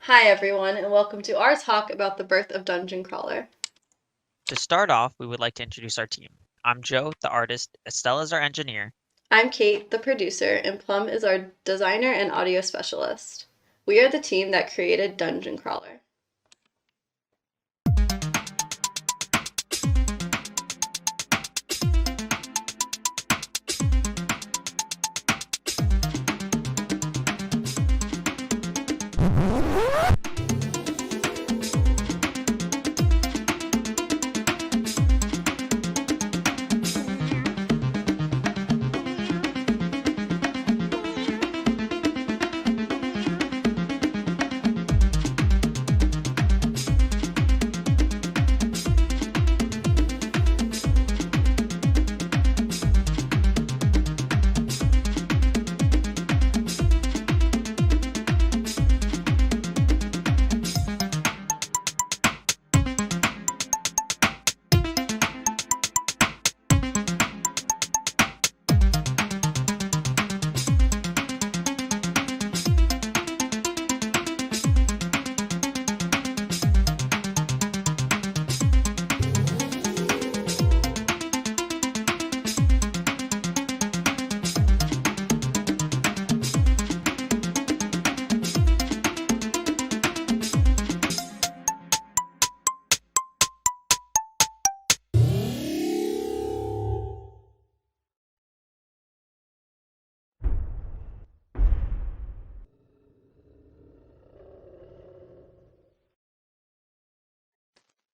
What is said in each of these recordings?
Hi everyone, and welcome to our talk about the birth of Dungeon Crawler. To start off, we would like to introduce our team. I'm Joe, the artist, Estelle is our engineer. I'm Kate, the producer, and Plum is our designer and audio specialist. We are the team that created Dungeon Crawler.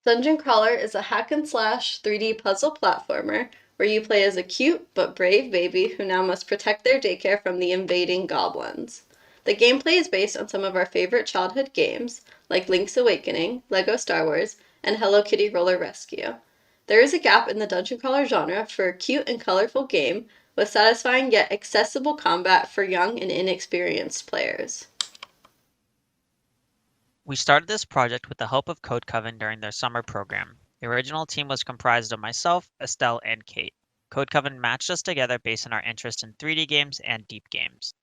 Dungeon Crawler is a hack and slash 3D puzzle platformer where you play as a cute but brave baby who now must protect their daycare from the invading goblins. The gameplay is based on some of our favorite childhood games, like Link's Awakening, Lego Star Wars, and Hello Kitty Roller Rescue. There is a gap in the Dungeon Crawler genre for a cute and colorful game with satisfying yet accessible combat for young and inexperienced players. We started this project with the help of Code Coven during their summer program. The original team was comprised of myself, Estelle, and Kate. Code Coven matched us together based on our interest in 3D games and deep games.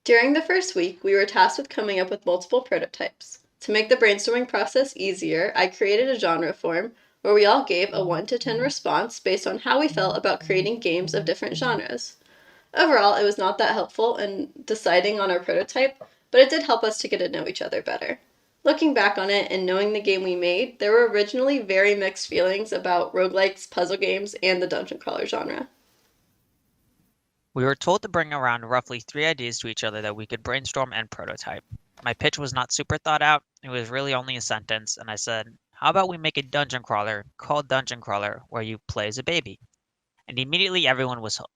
During the first week, we were tasked with coming up with multiple prototypes. To make the brainstorming process easier, I created a genre form where we all gave a 1 to 10 response based on how we felt about creating games of different genres. Overall, it was not that helpful in deciding on our prototype, but it did help us to get to know each other better. Looking back on it and knowing the game we made, there were originally very mixed feelings about roguelikes, puzzle games, and the dungeon crawler genre. We were told to bring around roughly 3 ideas to each other that we could brainstorm and prototype. My pitch was not super thought out, it was really only a sentence, and I said, how about we make a dungeon crawler called Dungeon Crawler where you play as a baby? And immediately everyone was hooked.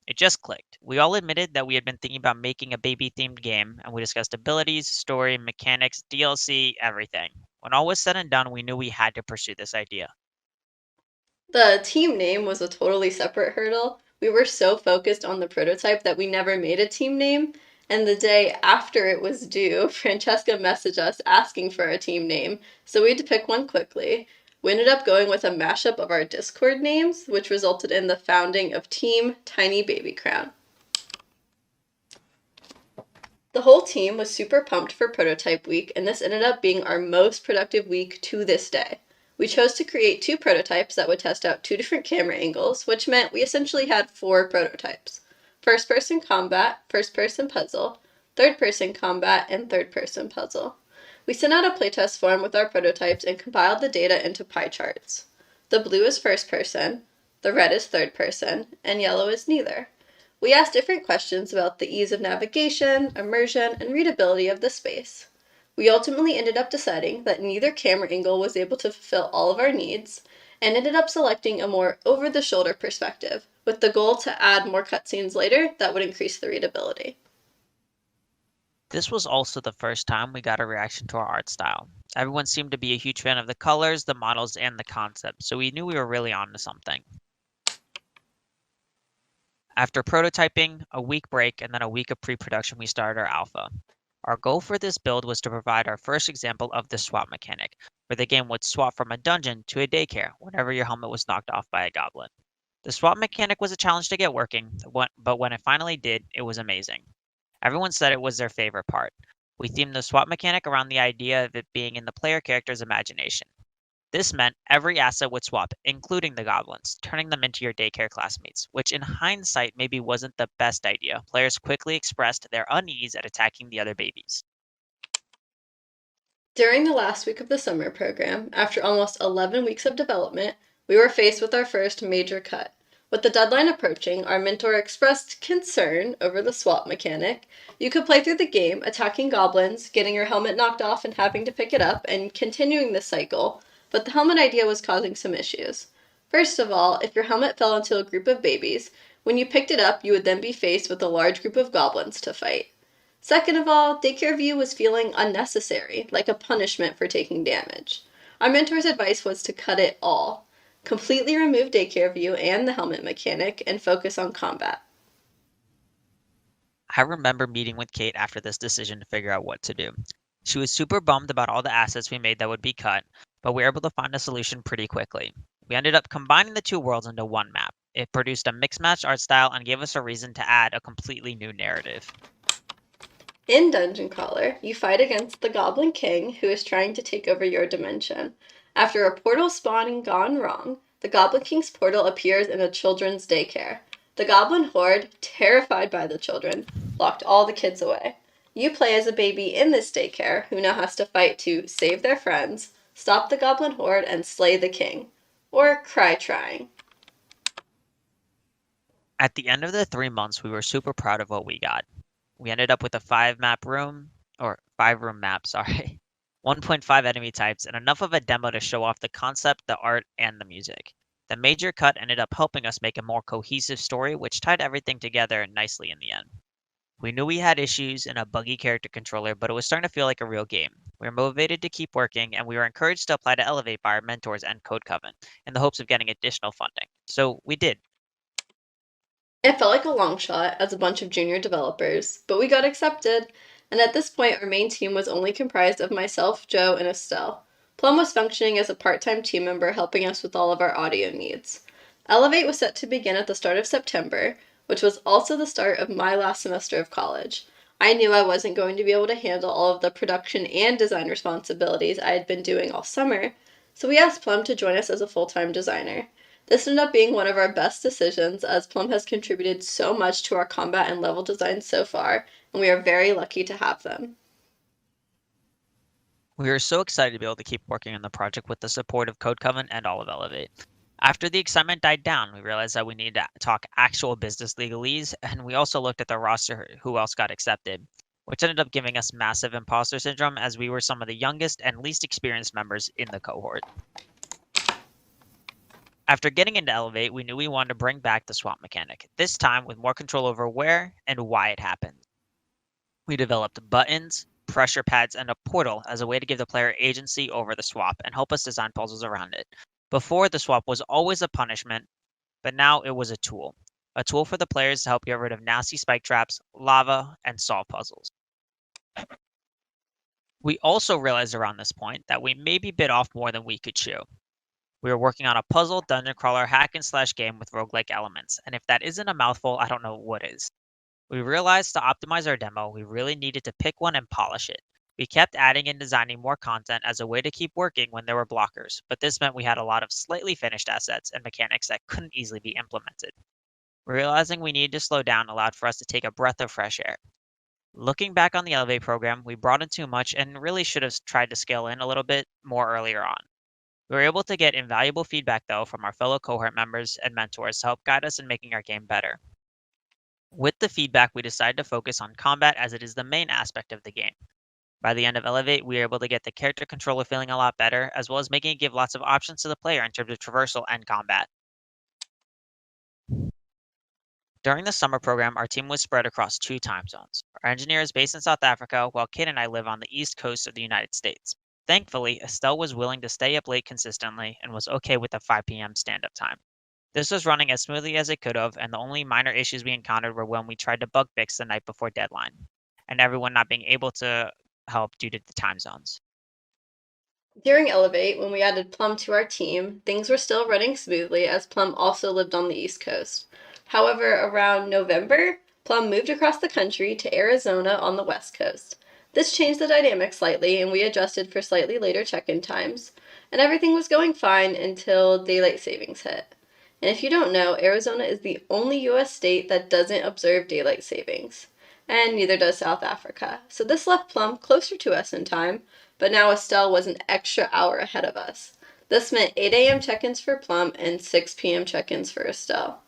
It just clicked. We all admitted that we had been thinking about making a baby-themed game, and we discussed abilities, story, mechanics, DLC, everything. When all was said and done, we knew we had to pursue this idea. The team name was a totally separate hurdle. We were so focused on the prototype that we never made a team name. And the day after it was due, Francesca messaged us asking for a team name, so we had to pick one quickly. We ended up going with a mashup of our Discord names, which resulted in the founding of Team Tiny Baby Crown. The whole team was super pumped for prototype week, and this ended up being our most productive week to this day. We chose to create 2 prototypes that would test out 2 different camera angles, which meant we essentially had 4 prototypes: first person combat, first person puzzle, third person combat, and third person puzzle. We sent out a playtest form with our prototypes and compiled the data into pie charts. The blue is first person, the red is third person, and yellow is neither. We asked different questions about the ease of navigation, immersion, and readability of the space. We ultimately ended up deciding that neither camera angle was able to fulfill all of our needs, and ended up selecting a more over-the-shoulder perspective, with the goal to add more cutscenes later that would increase the readability. This was also the first time we got a reaction to our art style. Everyone seemed to be a huge fan of the colors, the models, and the concept, so we knew we were really on to something. After prototyping, a week break, and then a week of pre-production, we started our alpha. Our goal for this build was to provide our first example of the swap mechanic, where the game would swap from a dungeon to a daycare whenever your helmet was knocked off by a goblin. The swap mechanic was a challenge to get working, but when it finally did, it was amazing. Everyone said it was their favorite part. We themed the swap mechanic around the idea of it being in the player character's imagination. This meant every asset would swap, including the goblins, turning them into your daycare classmates, which in hindsight maybe wasn't the best idea. Players quickly expressed their unease at attacking the other babies. During the last week of the summer program, after almost 11 weeks of development, we were faced with our first major cut. With the deadline approaching, our mentor expressed concern over the swap mechanic. You could play through the game, attacking goblins, getting your helmet knocked off and having to pick it up, and continuing this cycle, but the helmet idea was causing some issues. First of all, if your helmet fell into a group of babies, when you picked it up, you would then be faced with a large group of goblins to fight. Second of all, daycare view was feeling unnecessary, like a punishment for taking damage. Our mentor's advice was to cut it all. Completely remove daycare view and the helmet mechanic and focus on combat. I remember meeting with Kate after this decision to figure out what to do. She was super bummed about all the assets we made that would be cut, but we were able to find a solution pretty quickly. We ended up combining the two worlds into one map. It produced a mixed match art style and gave us a reason to add a completely new narrative. In Dungeon Crawler, you fight against the Goblin King, who is trying to take over your dimension. After a portal spawning gone wrong, the Goblin King's portal appears in a children's daycare. The Goblin Horde, terrified by the children, locked all the kids away. You play as a baby in this daycare who now has to fight to save their friends, stop the Goblin Horde, and slay the king. Or cry trying. At the end of the 3 months, we were super proud of what we got. We ended up with a 5 room map, sorry, 1.5 enemy types, and enough of a demo to show off the concept, the art, and the music. The major cut ended up helping us make a more cohesive story, which tied everything together nicely in the end. We knew we had issues in a buggy character controller, but it was starting to feel like a real game. We were motivated to keep working, and we were encouraged to apply to Elevate by our mentors and Code Coven in the hopes of getting additional funding. So we did. It felt like a long shot as a bunch of junior developers, but we got accepted, and at this point our main team was only comprised of myself, Joe, and Estelle. Plum was functioning as a part-time team member helping us with all of our audio needs. Elevate was set to begin at the start of September, which was also the start of my last semester of college. I knew I wasn't going to be able to handle all of the production and design responsibilities I had been doing all summer, so we asked Plum to join us as a full-time designer. This ended up being one of our best decisions as Plum has contributed so much to our combat and level design so far, and we are very lucky to have them. We were so excited to be able to keep working on the project with the support of Code Coven and all of Elevate. After the excitement died down, we realized that we needed to talk actual business legalese, and we also looked at the roster who else got accepted, which ended up giving us massive imposter syndrome as we were some of the youngest and least experienced members in the cohort. After getting into Elevate, we knew we wanted to bring back the swap mechanic, this time with more control over where and why it happened. We developed buttons, pressure pads, and a portal as a way to give the player agency over the swap and help us design puzzles around it. Before, the swap was always a punishment, but now it was a tool for the players to help get rid of nasty spike traps, lava, and solve puzzles. We also realized around this point that we maybe bit off more than we could chew. We were working on a puzzle dungeon crawler hack and slash game with roguelike elements, and if that isn't a mouthful, I don't know what is. We realized to optimize our demo, we really needed to pick one and polish it. We kept adding and designing more content as a way to keep working when there were blockers, but this meant we had a lot of slightly finished assets and mechanics that couldn't easily be implemented. Realizing we needed to slow down allowed for us to take a breath of fresh air. Looking back on the Elevate program, we brought in too much and really should have tried to scale in a little bit more earlier on. We were able to get invaluable feedback, though, from our fellow cohort members and mentors to help guide us in making our game better. With the feedback, we decided to focus on combat as it is the main aspect of the game. By the end of Elevate, we were able to get the character controller feeling a lot better, as well as making it give lots of options to the player in terms of traversal and combat. During the summer program, our team was spread across 2 time zones. Our engineer is based in South Africa, while Kate and I live on the east coast of the United States. Thankfully, Estelle was willing to stay up late consistently and was okay with the 5 p.m. stand-up time. This was running as smoothly as it could have, and the only minor issues we encountered were when we tried to bug fix the night before deadline, and everyone not being able to help due to the time zones. During Elevate, when we added Plum to our team, things were still running smoothly as Plum also lived on the East Coast. However, around November, Plum moved across the country to Arizona on the West Coast. This changed the dynamic slightly, and we adjusted for slightly later check-in times, and everything was going fine until daylight savings hit. And if you don't know, Arizona is the only US state that doesn't observe daylight savings, and neither does South Africa. So this left Plum closer to us in time, but now Estelle was an extra hour ahead of us. This meant 8 a.m. check-ins for Plum and 6 p.m. check-ins for Estelle.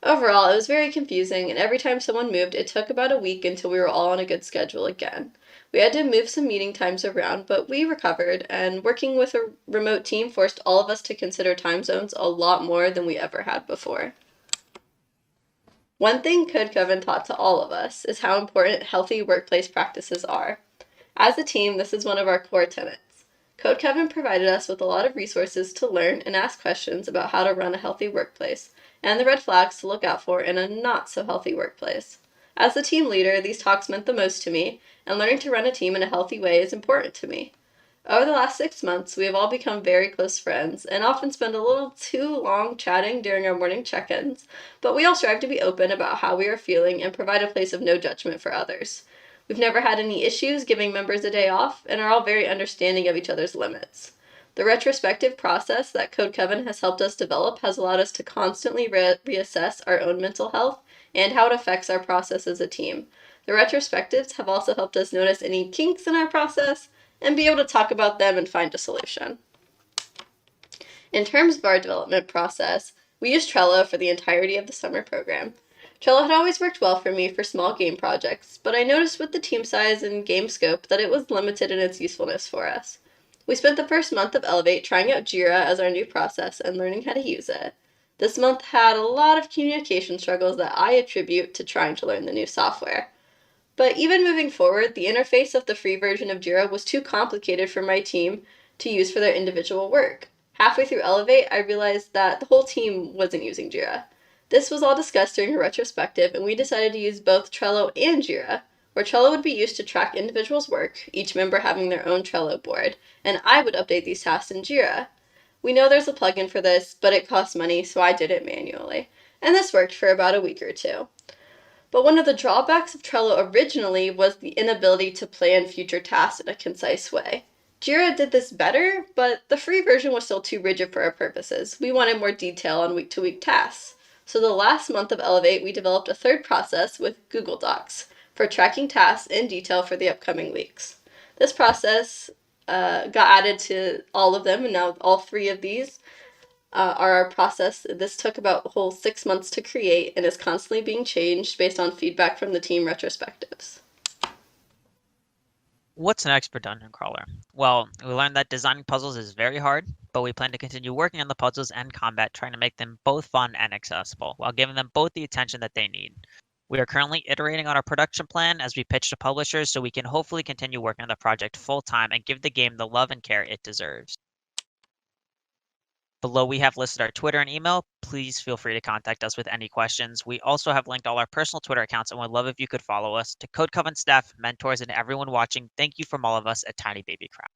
Overall, it was very confusing, and every time someone moved, it took about a week until we were all on a good schedule again. We had to move some meeting times around, but we recovered, and working with a remote team forced all of us to consider time zones a lot more than we ever had before. One thing Code Coven taught to all of us is how important healthy workplace practices are. As a team, this is one of our core tenets. Code Coven provided us with a lot of resources to learn and ask questions about how to run a healthy workplace, and the red flags to look out for in a not-so-healthy workplace. As the team leader, these talks meant the most to me, and learning to run a team in a healthy way is important to me. Over the last 6 months, we have all become very close friends, and often spend a little too long chatting during our morning check-ins, but we all strive to be open about how we are feeling and provide a place of no judgment for others. We've never had any issues giving members a day off, and are all very understanding of each other's limits. The retrospective process that Code Coven has helped us develop has allowed us to constantly reassess our own mental health and how it affects our process as a team. The retrospectives have also helped us notice any kinks in our process and be able to talk about them and find a solution. In terms of our development process, we used Trello for the entirety of the summer program. Trello had always worked well for me for small game projects, but I noticed with the team size and game scope that it was limited in its usefulness for us. We spent the first month of Elevate trying out Jira as our new process and learning how to use it. This month had a lot of communication struggles that I attribute to trying to learn the new software. But even moving forward, the interface of the free version of Jira was too complicated for my team to use for their individual work. Halfway through Elevate, I realized that the whole team wasn't using Jira. This was all discussed during a retrospective, and we decided to use both Trello and Jira, where Trello would be used to track individuals' work, each member having their own Trello board, and I would update these tasks in Jira. We know there's a plugin for this, but it costs money, so I did it manually. And this worked for about a week or two. But one of the drawbacks of Trello originally was the inability to plan future tasks in a concise way. Jira did this better, but the free version was still too rigid for our purposes. We wanted more detail on week-to-week tasks. So the last month of Elevate, we developed a third process with Google Docs for tracking tasks in detail for the upcoming weeks. This process got added to all of them, and now all 3 of these are our process. This took about a whole 6 months to create and is constantly being changed based on feedback from the team retrospectives. What's next for Dungeon Crawler? Well, we learned that designing puzzles is very hard, but we plan to continue working on the puzzles and combat, trying to make them both fun and accessible, while giving them both the attention that they need. We are currently iterating on our production plan as we pitch to publishers so we can hopefully continue working on the project full-time and give the game the love and care it deserves. Below we have listed our Twitter and email. Please feel free to contact us with any questions. We also have linked all our personal Twitter accounts and would love if you could follow us. To Code Coven staff, mentors, and everyone watching, thank you from all of us at Tiny Baby Craft.